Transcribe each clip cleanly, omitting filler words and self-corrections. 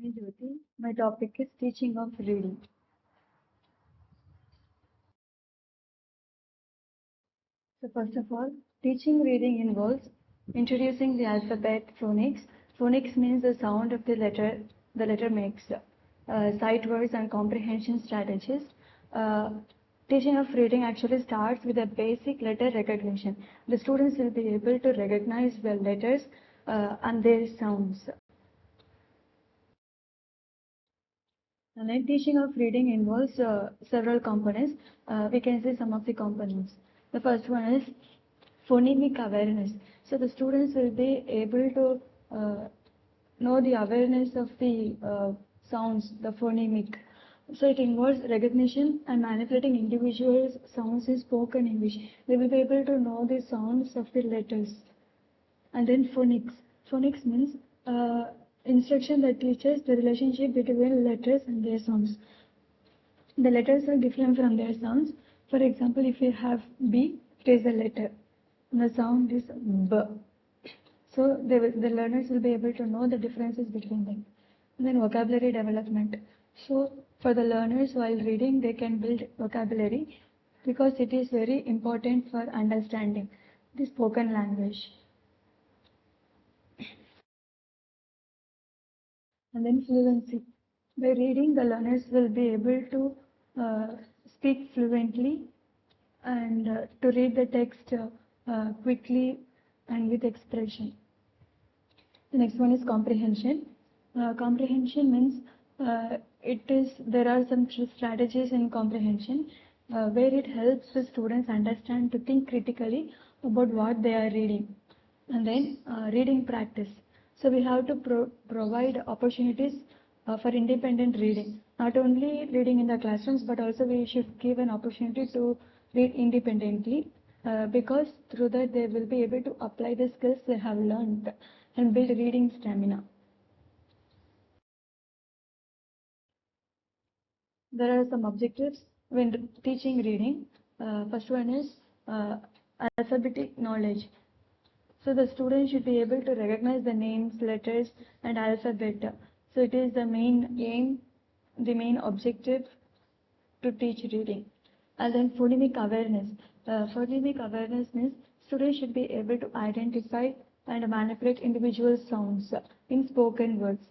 name is Jyoti. My topic is teaching of reading. So first of all, teaching reading involves introducing the alphabet phonics. Phonics means the sound of the letter makes. Sight words and comprehension strategies. Uh, Teaching of reading actually starts with a basic letter recognition. The students will be able to recognize the letters and their sounds. And then teaching of reading involves several components. We can see some of the components. The first one is phonemic awareness. So the students will be able to know the awareness of the sounds, the phonemic. So it involves recognition and manipulating individual sounds in spoken English. They will be able to know the sounds of the letters. And then phonics. Phonics means instruction that teaches the relationship between letters and their sounds. The letters are different from their sounds. For example, if you have B, it is a letter. And the sound is B. So the learners will be able to know the differences between them. And then vocabulary development. So for the learners while reading, they can build vocabulary because it is very important for understanding the spoken language. And then fluency. By reading, the learners will be able to speak fluently and to read the text quickly and with expression. The next one is comprehension. Comprehension means there are some strategies in comprehension where it helps the students understand to think critically about what they are reading. And then reading practice. So we have to provide opportunities for independent reading. Not only reading in the classrooms, but also we should give an opportunity to read independently because through that they will be able to apply the skills they have learned and build reading stamina. There are some objectives when teaching reading. First one is uh, alphabetic knowledge. So the student should be able to recognize the names, letters, and alphabet. So it is the main aim, the main objective to teach reading. And then phonemic awareness. Phonemic awareness means students should be able to identify and manipulate individual sounds in spoken words.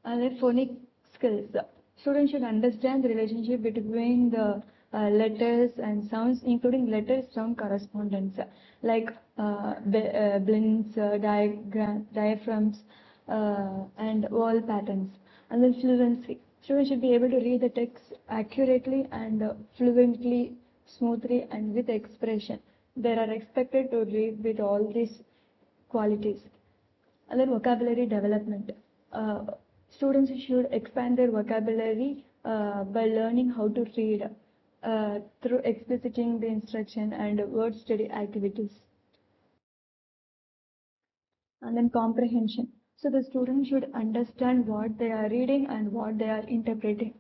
And then phonic skills. Students should understand the relationship between the letters and sounds, including letter-sound correspondence, like blends, diaphragms, and vowel patterns. And then fluency. Students should be able to read the text accurately and fluently, smoothly, and with expression. They are expected to read with all these qualities. And then vocabulary development. Uh, Students should expand their vocabulary by learning how to read through expliciting the instruction and word study activities. And then comprehension. So the student should understand what they are reading and what they are interpreting,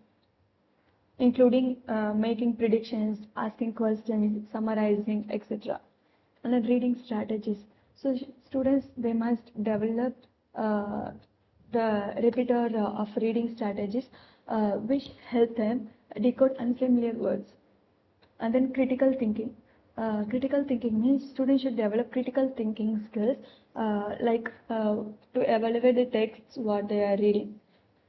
including making predictions, asking questions, summarizing, etc. And then reading strategies. So students, they must develop uh, the repertoire of reading strategies which help them decode unfamiliar words. And then critical thinking. Critical thinking means students should develop critical thinking skills to evaluate the texts what they are reading.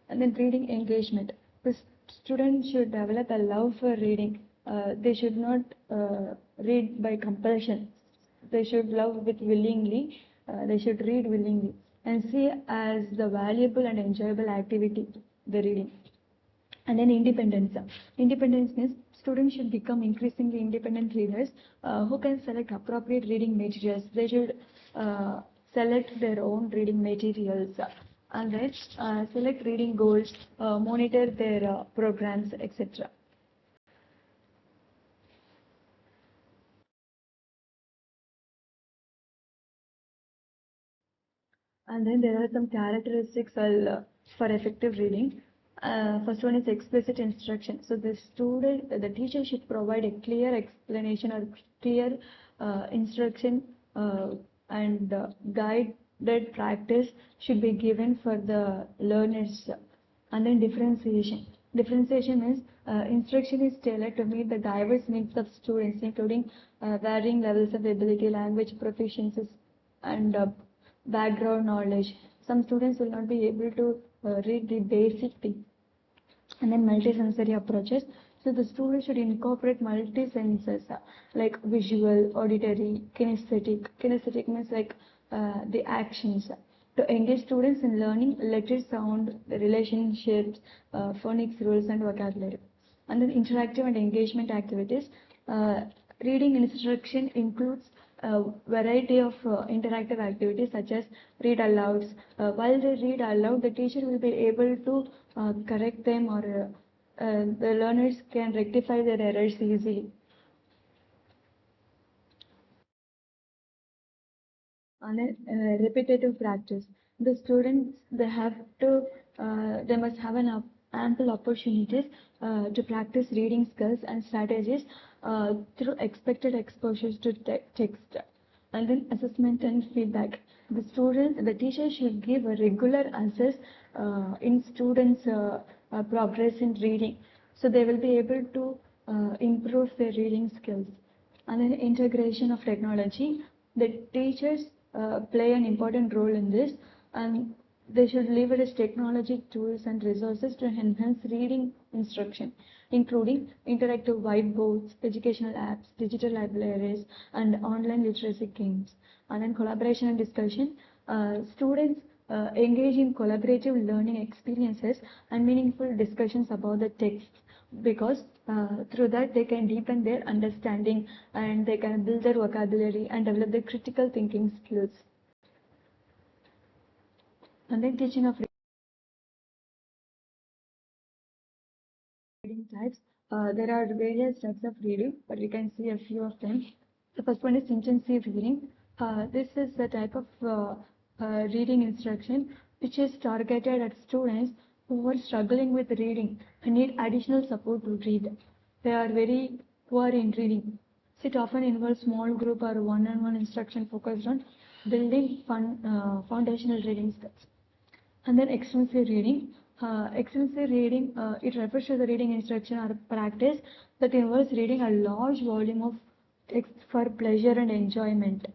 And then reading engagement. The students should develop a love for reading. They should not read by compulsion. They should love with willingly. They should read willingly and see as the valuable and enjoyable activity the reading. And then independence. Independence means students should become increasingly independent readers who can select appropriate reading materials. They should select their own reading materials and then select reading goals, monitor their programs, etc. And then there are some characteristics for effective reading. First one is explicit instruction. So the teacher should provide a clear explanation or clear instruction and guided practice should be given for the learners. And then differentiation. Differentiation is instruction is tailored to meet the diverse needs of students, including varying levels of ability, language proficiencies, and background knowledge. Some students will not be able to read the basic thing. And then multisensory approaches. So the student should incorporate multi-senses like visual, auditory, kinesthetic. Kinesthetic means like the actions. To engage students in learning letter sound, relationships, phonics rules, and vocabulary. And then interactive and engagement activities. Uh, Reading instruction includes a variety of interactive activities such as read alouds. While they read aloud, the teacher will be able to correct them, or the learners can rectify their errors easily. And then repetitive practice. The students, they must have an ample opportunities to practice reading skills and strategies through expected exposures to text. And then assessment and feedback. The teacher should give a regular assess in students' progress in reading, so they will be able to improve their reading skills. And then integration of technology. The teachers play an important role in this, and they should leverage technology tools and resources to enhance reading instruction, including interactive whiteboards, educational apps, digital libraries, and online literacy games. And then collaboration and discussion. Students engage in collaborative learning experiences and meaningful discussions about the text, because through that they can deepen their understanding, and they can build their vocabulary and develop their critical thinking skills. And then teaching of reading types. There are various types of reading, but we can see a few of them. The first one is intensive reading. This is a type of reading instruction which is targeted at students who are struggling with reading and need additional support to read. They are very poor in reading. So it often involves small group or one-on-one instruction focused on building foundational reading skills. And then extensive reading. Extensive reading, it refers to the reading instruction or practice that involves reading a large volume of text for pleasure and enjoyment.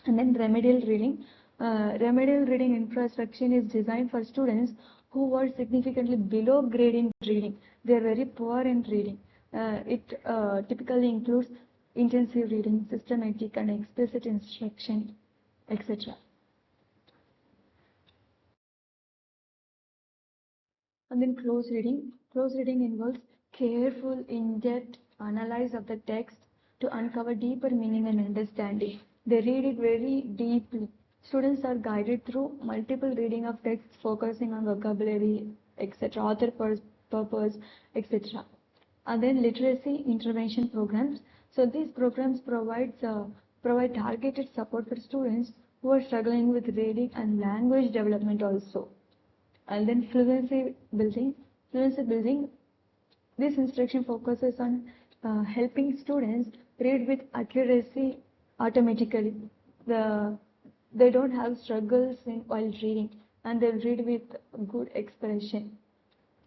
And then remedial reading. Remedial reading infrastructure is designed for students who are significantly below grade in reading. They are very poor in reading. It typically includes intensive reading, systematic and explicit instruction, etc. And then close reading. Close reading involves careful, in-depth analysis of the text to uncover deeper meaning and understanding. They read it very deeply. Students are guided through multiple reading of texts, focusing on vocabulary, etc., author purpose, etc. And then literacy intervention programs. So these programs provide targeted support for students who are struggling with reading and language development also. And then fluency building, this instruction focuses on helping students read with accuracy automatically. the they don't have struggles while reading, and they'll read with good expression.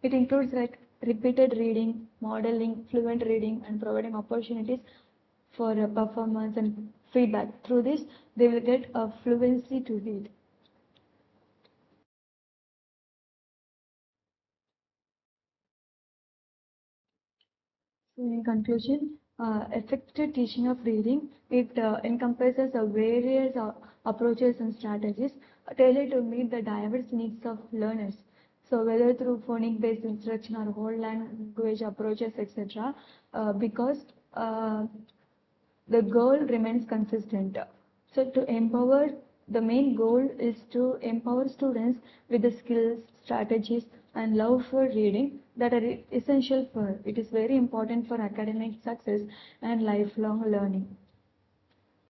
It includes like repeated reading, modeling fluent reading, and providing opportunities for performance and feedback. Through this, they will get a fluency to read. So in conclusion, effective teaching of reading, it encompasses a various approaches and strategies tailored to meet the diverse needs of learners. So whether through phonic-based instruction or whole language approaches, etc., because the goal remains consistent. So the main goal is to empower students with the skills, strategies, and love for reading that are essential for it is very important for academic success and lifelong learning.